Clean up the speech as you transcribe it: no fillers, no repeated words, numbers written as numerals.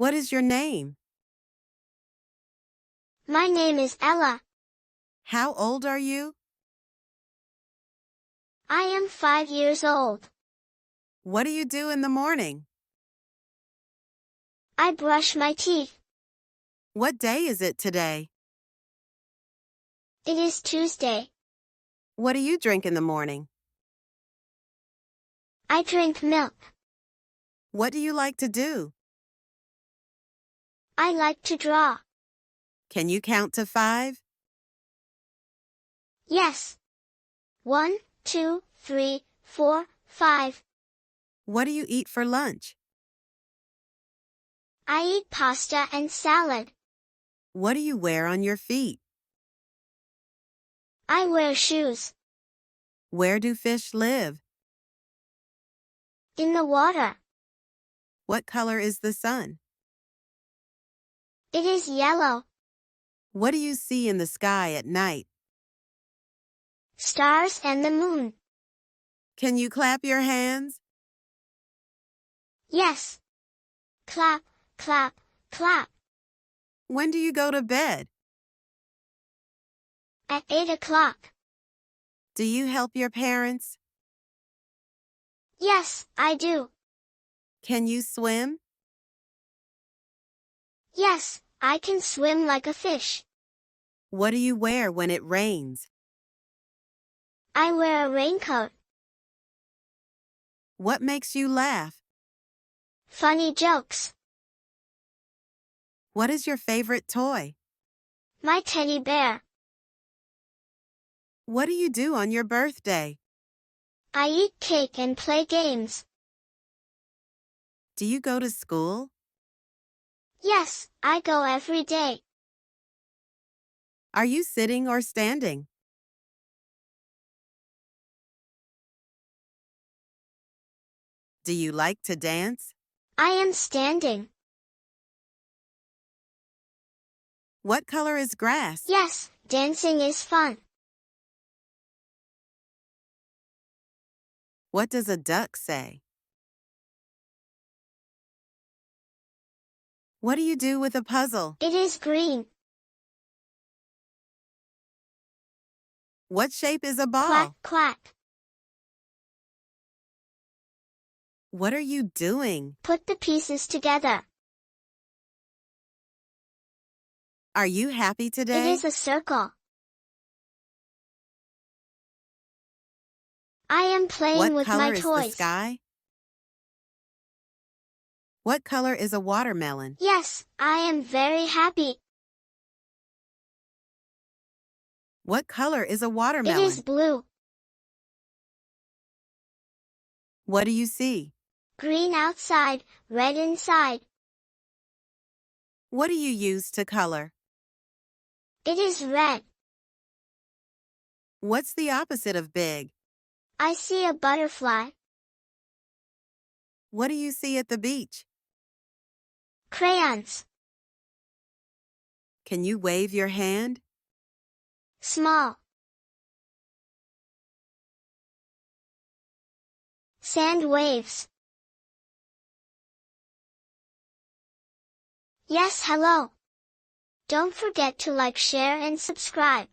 What is your name? My name is Ella. How old are you? I am 5 years old. What do you do in the morning? I brush my teeth. What day is it today? It is Tuesday. What do you drink in the morning? I drink milk. What do you like to do? I like to draw. Can you count to 5? Yes. 1, 2, 3, 4, 5. What do you eat for lunch? I eat pasta and salad. What do you wear on your feet? I wear shoes. Where do fish live? In the water. What color is the sun? It is yellow. What do you see in the sky at night? Stars and the moon. Can you clap your hands? Yes. Clap, clap, clap. When do you go to bed? At 8 o'clock. Do you help your parents? Yes, I do. Can you swim? Yes, I can swim like a fish. What do you wear when it rains? I wear a raincoat. What makes you laugh? Funny jokes. What is your favorite toy? My teddy bear. What do you do on your birthday? I eat cake and play games. Do you go to school? Yes, I go every day. Are you sitting or standing? Do you like to dance? I am standing. What color is grass? Yes, dancing is fun. What does a duck say? What do you do with a puzzle? It is green. What shape is a ball? Quack, quack. What are you doing? Put the pieces together. Are you happy today? It is a circle. I am playing with my toys. What color is the sky? What color is a watermelon? Yes, I am very happy. What color is a It watermelon? is blue. What do you see? Green outside, red inside. What do you use to color? It is red. What's the opposite of big? I see a butterfly. What do you see at the beach? Crayons. Can you wave your hand? Small. Sand waves. Yes, hello. Don't forget to like, share and subscribe.